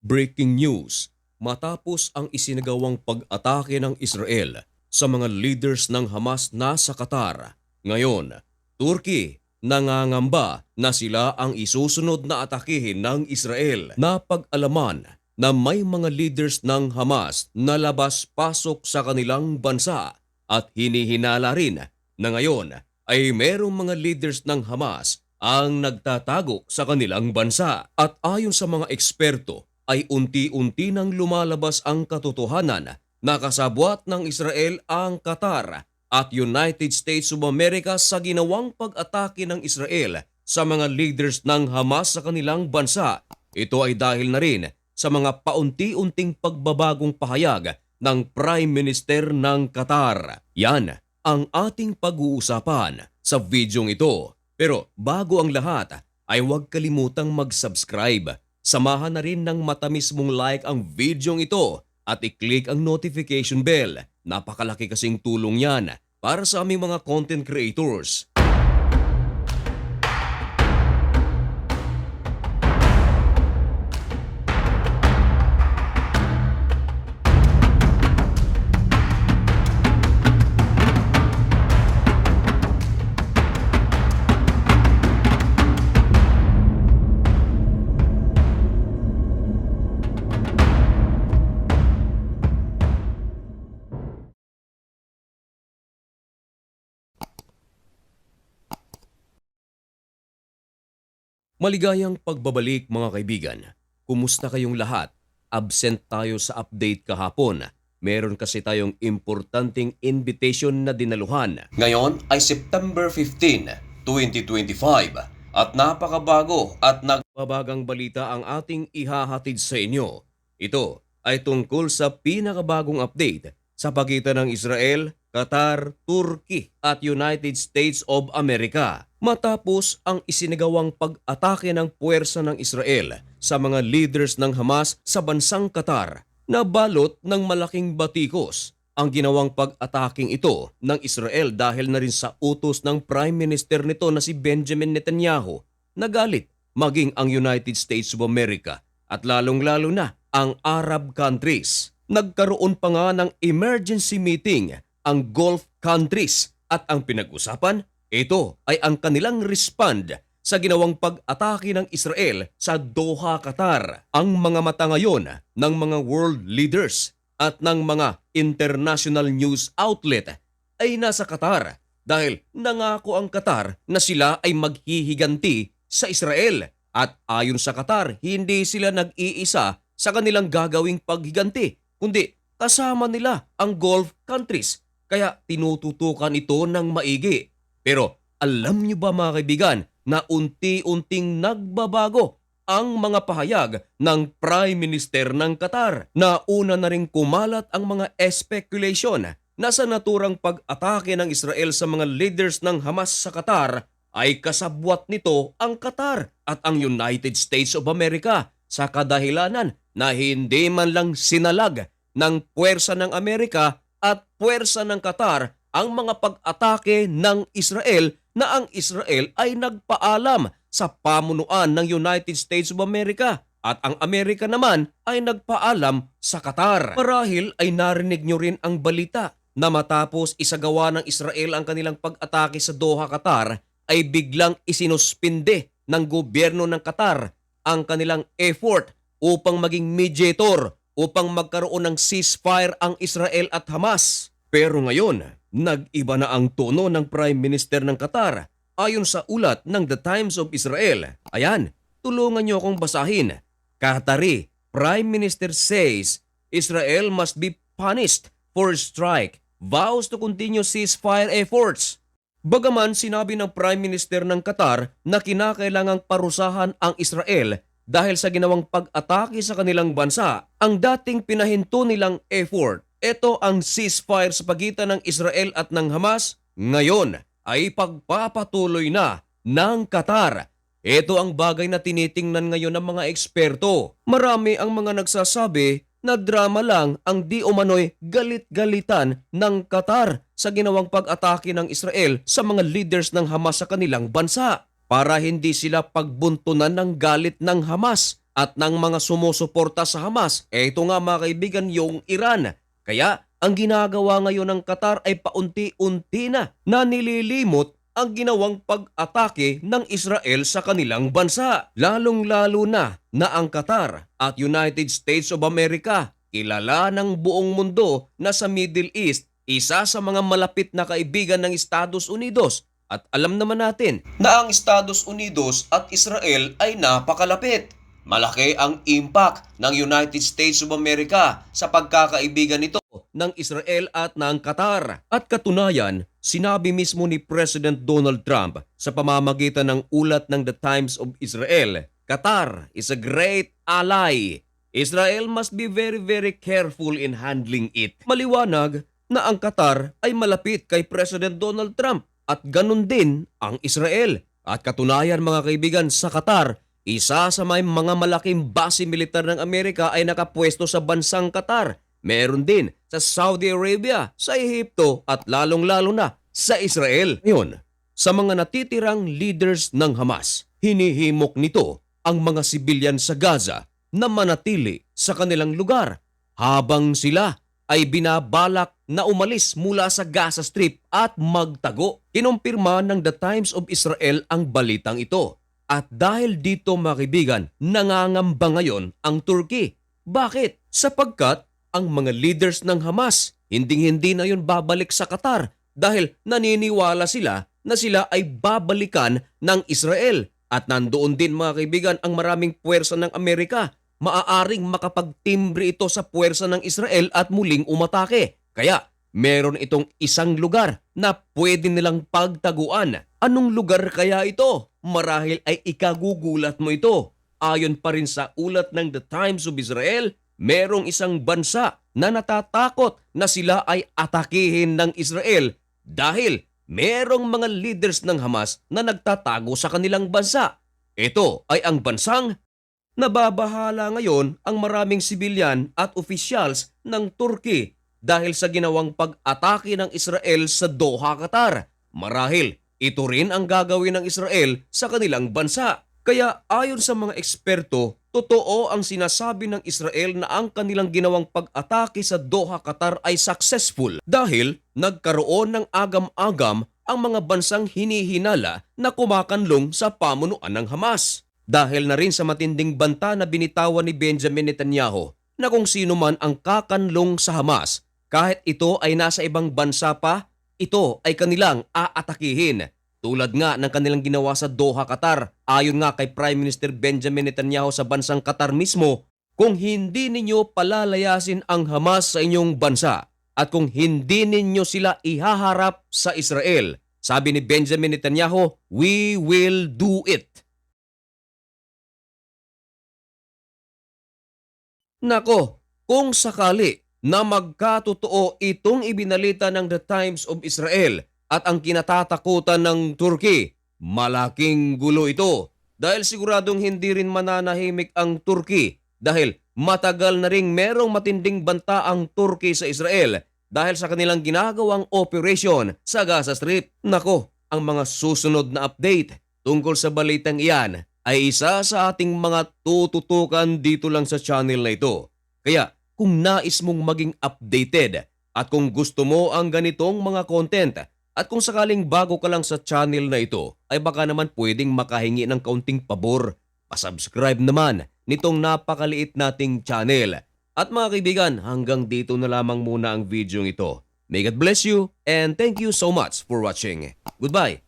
Breaking news, matapos ang isinagawang pag-atake ng Israel sa mga leaders ng Hamas na sa Qatar, ngayon, Turkey nangangamba na sila ang isusunod na atakihin ng Israel. Napag-alaman na may mga leaders ng Hamas na labas-pasok sa kanilang bansa at hinihinala rin na ngayon ay merong mga leaders ng Hamas ang nagtatago sa kanilang bansa. At ayon sa mga eksperto, ay unti-unti nang lumalabas ang katotohanan na kasabwat ng Israel ang Qatar at United States of America sa ginawang pag-atake ng Israel sa mga leaders ng Hamas sa kanilang bansa. Ito ay dahil na rin sa mga paunti-unting pagbabagong pahayag ng Prime Minister ng Qatar. Yan ang ating pag-uusapan sa videong ito. Pero bago ang lahat ay huwag kalimutang mag-subscribe. Samahan na rin ng matamis mong like ang videong ito at i-click ang notification bell. Napakalaki kasing tulong yan para sa aming mga content creators. Maligayang pagbabalik mga kaibigan. Kumusta kayong lahat? Absent tayo sa update kahapon. Meron kasi tayong importanteng invitation na dinaluhan. Ngayon ay September 15, 2025 at napakabago at nagbabagang balita ang ating ihahatid sa inyo. Ito ay tungkol sa pinakabagong update sa pagitan ng Israel, Qatar, Turkey at United States of America. Matapos ang isinagawang pag-atake ng puwersa ng Israel sa mga leaders ng Hamas sa bansang Qatar, nabalot ng malaking batikos ang ginawang pag-ataking ito ng Israel dahil na rin sa utos ng Prime Minister nito na si Benjamin Netanyahu. Nagalit maging ang United States of America at lalong-lalo na ang Arab countries. Nagkaroon pa nga ng emergency meeting ang Gulf countries at ang pinag-usapan, ito ay ang kanilang respond sa ginawang pag-atake ng Israel sa Doha, Qatar. Ang mga mata ngayon ng mga world leaders at ng mga international news outlet ay nasa Qatar dahil nangako ang Qatar na sila ay maghihiganti sa Israel. At ayon sa Qatar, hindi sila nag-iisa sa kanilang gagawing paghiganti, kundi kasama nila ang Gulf countries. Kaya tinututukan ito ng maigi. Pero alam niyo ba mga kaibigan na unti-unting nagbabago ang mga pahayag ng Prime Minister ng Qatar? Nauna na rin kumalat ang mga speculation na sa naturang pag-atake ng Israel sa mga leaders ng Hamas sa Qatar ay kasabwat nito ang Qatar at ang United States of America sa kadahilanan na hindi man lang sinalag ng puwersa ng Amerika at puwersa ng Qatar ang mga pag-atake ng Israel na ang Israel ay nagpaalam sa pamunuan ng United States of America at ang Amerika naman ay nagpaalam sa Qatar. Marahil ay narinig nyo rin ang balita na matapos isagawa ng Israel ang kanilang pag-atake sa Doha, Qatar ay biglang isinuspinde ng gobyerno ng Qatar ang kanilang effort upang maging mediator upang magkaroon ng ceasefire ang Israel at Hamas. Pero ngayon, nag-iba na ang tono ng Prime Minister ng Qatar ayon sa ulat ng The Times of Israel. Ayan, tulungan niyo akong basahin. Qatari Prime Minister says Israel must be punished for strike, vows to continue ceasefire efforts. Bagaman sinabi ng Prime Minister ng Qatar na kinakailangang parusahan ang Israel dahil sa ginawang pag-atake sa kanilang bansa, ang dating pinahinto nilang effort, ito ang ceasefire sa pagitan ng Israel at ng Hamas, ngayon ay pagpapatuloy na ng Qatar. Ito ang bagay na tinitingnan ngayon ng mga eksperto. Marami ang mga nagsasabi na drama lang ang di umano'y galit-galitan ng Qatar sa ginawang pag-atake ng Israel sa mga leaders ng Hamas sa kanilang bansa para hindi sila pagbuntunan ng galit ng Hamas at ng mga sumusuporta sa Hamas. Ito nga mga kaibigan yung Iran. Kaya ang ginagawa ngayon ng Qatar ay paunti-unti na nililimot ang ginawang pag-atake ng Israel sa kanilang bansa. Lalong-lalo na ang Qatar at United States of America, kilala ng buong mundo na sa Middle East, isa sa mga malapit na kaibigan ng Estados Unidos. At alam naman natin na ang Estados Unidos at Israel ay napakalapit. Malaki ang impact ng United States of America sa pagkakaibigan nito ng Israel at ng Qatar. At katunayan, sinabi mismo ni President Donald Trump sa pamamagitan ng ulat ng The Times of Israel, Qatar is a great ally. Israel must be very very careful in handling it. Maliwanag na ang Qatar ay malapit kay President Donald Trump at ganun din ang Israel. At katunayan mga kaibigan, sa Qatar, isa sa may mga malaking base militar ng Amerika ay nakapwesto sa bansang Qatar. Meron din sa Saudi Arabia, sa Ehipto at lalong-lalo na sa Israel. Ngayon, sa mga natitirang leaders ng Hamas, hinihimok nito ang mga sibilyan sa Gaza na manatili sa kanilang lugar habang sila ay binabalak na umalis mula sa Gaza Strip at magtago. Kinumpirma ng The Times of Israel ang balitang ito. At dahil dito mga kaibigan, nangangamba ngayon ang Turkey. Bakit? Sapagkat ang mga leaders ng Hamas hindi na yun babalik sa Qatar dahil naniniwala sila na sila ay babalikan ng Israel. At nandoon din mga kaibigan ang maraming puwersa ng Amerika. Maaaring makapagtimbre ito sa puwersa ng Israel at muling umatake. Kaya meron itong isang lugar na pwede nilang pagtaguan. Anong lugar kaya ito? Marahil ay ikagugulat mo ito. Ayon pa rin sa ulat ng The Times of Israel, merong isang bansa na natatakot na sila ay atakihin ng Israel dahil merong mga leaders ng Hamas na nagtatago sa kanilang bansa. Ito ay ang bansang nababahala ngayon ang maraming sibilyan at opisyals ng Turkey dahil sa ginawang pag-atake ng Israel sa Doha, Qatar. Marahil ito rin ang gagawin ng Israel sa kanilang bansa. Kaya ayon sa mga eksperto, totoo ang sinasabi ng Israel na ang kanilang ginawang pag-atake sa Doha, Qatar ay successful dahil nagkaroon ng agam-agam ang mga bansang hinihinala na kumakanlong sa pamunuan ng Hamas. Dahil na rin sa matinding banta na binitawan ni Benjamin Netanyahu na kung sino man ang kakanlong sa Hamas, kahit ito ay nasa ibang bansa pa, ito ay kanilang aatakihin. Tulad nga ng kanilang ginawa sa Doha, Qatar. Ayon nga kay Prime Minister Benjamin Netanyahu sa bansang Qatar mismo, kung hindi ninyo palalayasin ang Hamas sa inyong bansa at kung hindi ninyo sila ihaharap sa Israel, sabi ni Benjamin Netanyahu, we will do it. Nako, kung sakali na magkatotoo itong ibinalita ng The Times of Israel at ang kinatatakutan ng Turkey, malaking gulo ito. Dahil siguradong hindi rin mananahimik ang Turkey dahil matagal na ring merong matinding banta ang Turkey sa Israel dahil sa kanilang ginagawang operation sa Gaza Strip. Nako, ang mga susunod na update tungkol sa balitang iyan ay isa sa ating mga tututukan dito lang sa channel na ito. Kaya kung nais mong maging updated at kung gusto mo ang ganitong mga content at kung sakaling bago ka lang sa channel na ito ay baka naman pwedeng makahingi ng kaunting pabor. Pasubscribe naman nitong napakaliit nating channel. At mga kaibigan, hanggang dito na lamang muna ang video ito. May God bless you and thank you so much for watching. Goodbye!